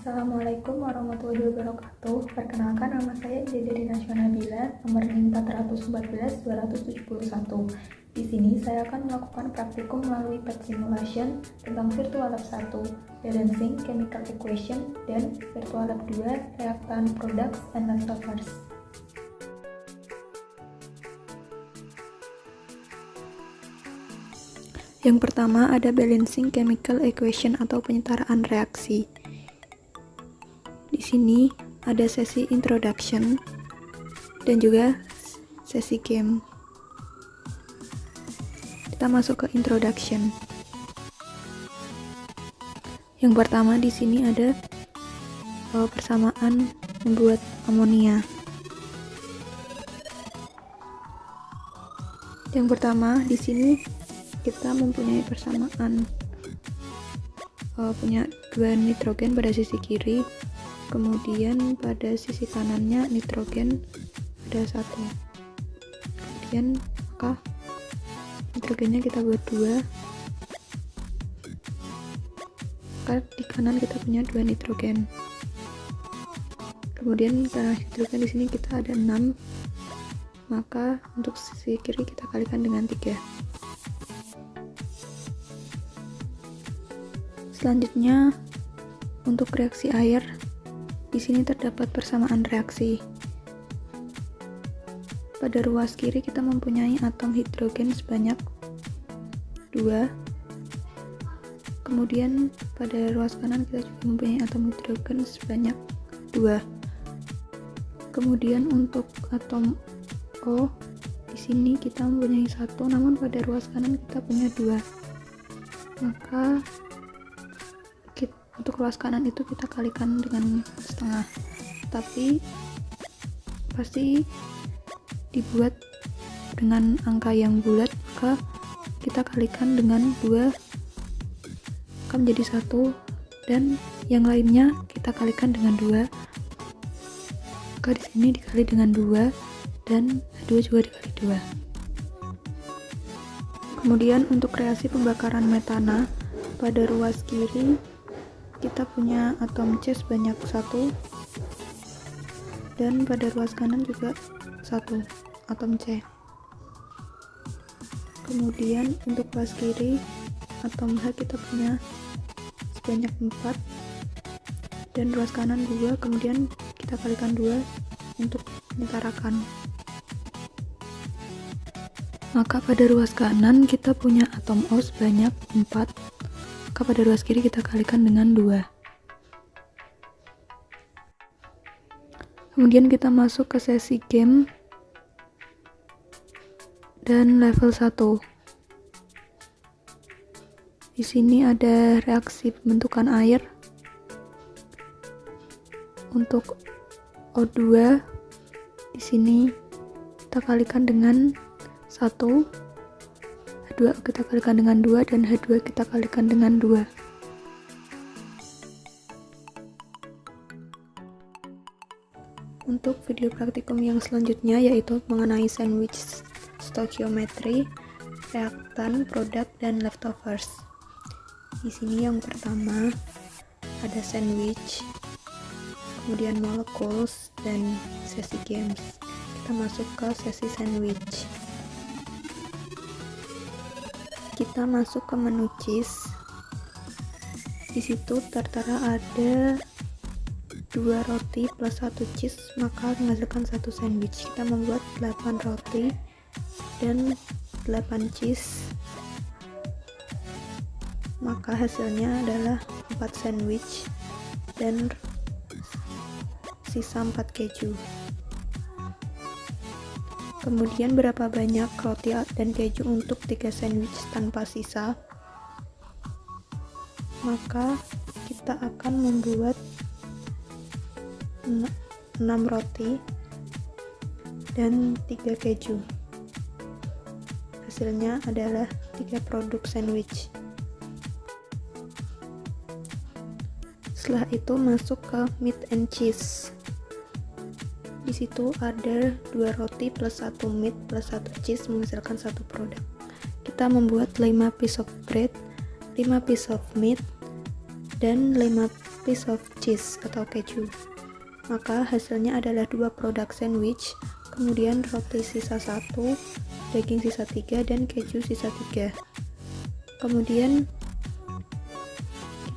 Assalamualaikum warahmatullahi wabarakatuh. Perkenalkan, nama saya Ijazah Dinasya Nabila, nomor NIM 414-271. Di sini saya akan melakukan praktikum melalui PET Simulation tentang Virtual Lab 1, Balancing Chemical Equation, dan Virtual Lab 2, Reactant Products and Leftovers. Yang pertama ada Balancing Chemical Equation atau penyetaraan reaksi. Di sini ada sesi introduction dan juga sesi game. Kita masuk ke introduction. Yang pertama di sini ada persamaan membuat amonia. Yang pertama di sini kita mempunyai persamaan punya 2 nitrogen pada sisi kiri, kemudian pada sisi kanannya nitrogen ada 1. Kemudian maka nitrogennya kita buat 2, maka di kanan kita punya 2 nitrogen. Kemudian karena nitrogen di sini kita ada 6, maka untuk sisi kiri kita kalikan dengan 3. Selanjutnya untuk reaksi air, di sini terdapat persamaan reaksi. Pada ruas kiri kita mempunyai atom hidrogen sebanyak 2. Kemudian pada ruas kanan kita juga mempunyai atom hidrogen sebanyak 2. Kemudian untuk atom O, di sini kita mempunyai 1, namun pada ruas kanan kita punya 2. Maka untuk ruas kanan itu kita kalikan dengan setengah, tapi pasti dibuat dengan angka yang bulat, maka kita kalikan dengan 2 akan menjadi 1, dan yang lainnya kita kalikan dengan 2, maka di sini dikali dengan 2 dan 2 juga dikali 2. Kemudian untuk reaksi pembakaran metana, pada ruas kiri kita punya atom C sebanyak 1, dan pada ruas kanan juga 1 atom C. Kemudian untuk ruas kiri atom H kita punya sebanyak 4, dan ruas kanan 2, kemudian kita kalikan 2 untuk menyetarakan. Maka pada ruas kanan kita punya atom O sebanyak 4, maka pada ruas kiri kita kalikan dengan 2. Kemudian kita masuk ke sesi game dan level 1. Di sini ada reaksi pembentukan air. Untuk O2 di sini kita kalikan dengan 1, H2 kita kalikan dengan 2, dan H2 kita kalikan dengan 2. Untuk video praktikum yang selanjutnya yaitu mengenai sandwich stoichiometry, reactant, product, dan leftovers. Di sini yang pertama ada sandwich, kemudian molecules, dan sesi games. Kita masuk ke sesi sandwich. Kita masuk ke menu cheese. Di situ tertera ada 2 roti plus 1 cheese, maka menghasilkan 1 sandwich. Kita membuat 8 roti dan 8 cheese, maka hasilnya adalah 4 sandwich dan sisa 4 keju. Kemudian berapa banyak roti dan keju untuk 3 sandwich tanpa sisa? Maka kita akan membuat 6 roti dan 3 keju. Hasilnya adalah 3 produk sandwich. Setelah itu masuk ke meat and cheese. Di situ ada 2 roti plus 1 meat plus 1 cheese menghasilkan 1 produk. Kita membuat 5 piece of bread, 5 piece of meat, dan 5 piece of cheese atau keju. Maka hasilnya adalah 2 produk sandwich, kemudian roti sisa 1, daging sisa 3, dan keju sisa 3. Kemudian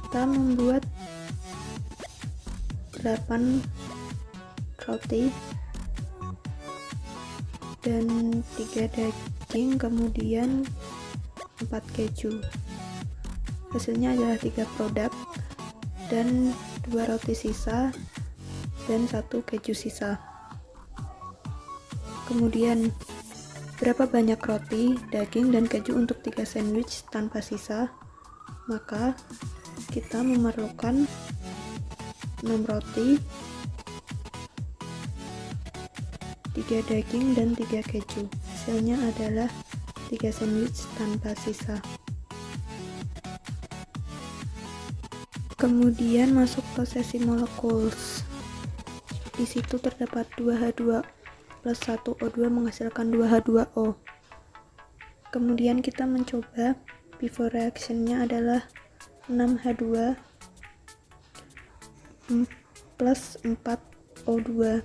kita membuat 8 roti dan 3 daging, kemudian 4 keju. Hasilnya adalah 3 produk dan 2 roti sisa dan 1 keju sisa. Kemudian berapa banyak roti, daging, dan keju untuk 3 sandwich tanpa sisa? Maka kita memerlukan 6 roti, 3 daging, dan 3 keju. Hasilnya adalah 3 sandwich tanpa sisa. Kemudian masuk ke sesi molecules. Di situ terdapat 2H2 plus 1O2 menghasilkan 2H2O. Kemudian kita mencoba, before reaction-nya adalah 6H2 plus 4O2.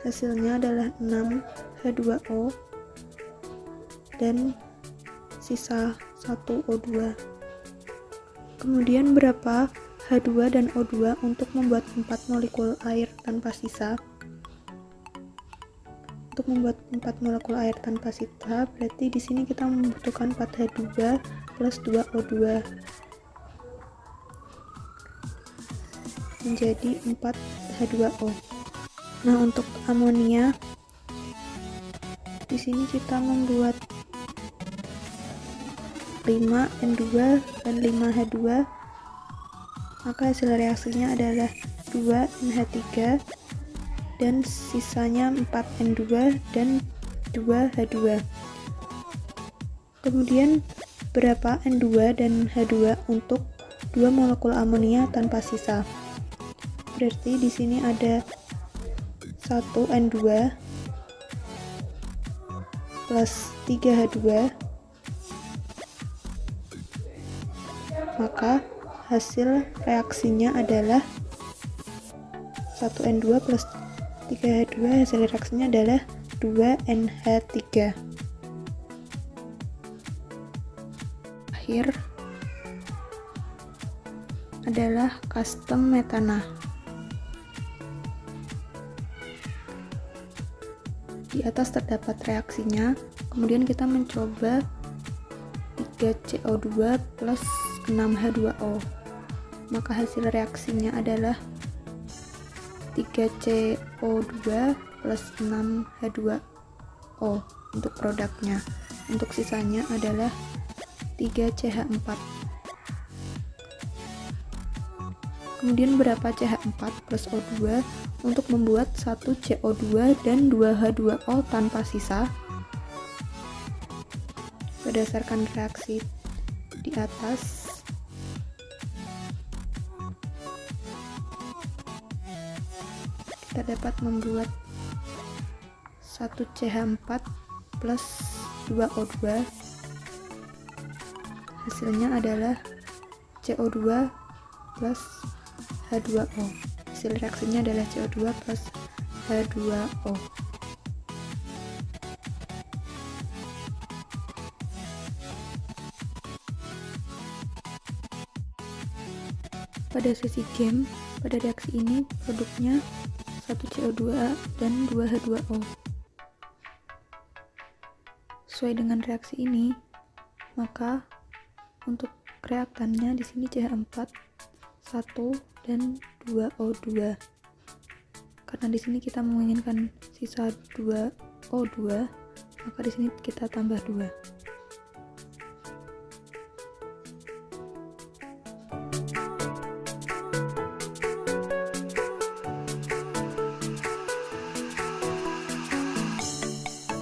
Hasilnya adalah 6H2O dan sisa 1O2. Kemudian berapa H2 dan O2 untuk membuat 4 molekul air tanpa sisa? Untuk membuat 4 molekul air tanpa sisa, berarti di sini kita membutuhkan 4H2 plus 2O2 menjadi 4H2O. Nah, untuk amonia di sini kita membuat 5N2 dan 5H2, maka hasil reaksinya adalah 2NH3 dan sisanya 4N2 dan 2H2. Kemudian berapa N2 dan H2 untuk 2 molekul amonia tanpa sisa? Berarti di sini ada 1N2 plus 3H2, maka hasil reaksinya adalah 1N2 plus 3H2, hasil reaksinya adalah 2NH3. Akhir adalah custom metana. Di atas terdapat reaksinya, kemudian kita mencoba 3CO2 plus 6H2O, maka hasil reaksinya adalah 3CO2 plus 6H2O untuk produknya. Untuk sisanya adalah 3CH4. Kemudian berapa CH4 plus O2 untuk membuat 1CO2 dan 2H2O tanpa sisa? Berdasarkan reaksi di atas, kita dapat membuat 1CH4 plus 2O2, hasilnya adalah CO2 plus H2O. Hasil reaksinya adalah CO2 plus H2O. Pada sesi game, pada reaksi ini produknya 1CO2 dan 2H2O. Sesuai dengan reaksi ini, maka untuk reaktannya di sini CH4 1 dan 2O2. Karena di sini kita menginginkan sisa 2O2, maka di sini kita tambah 2.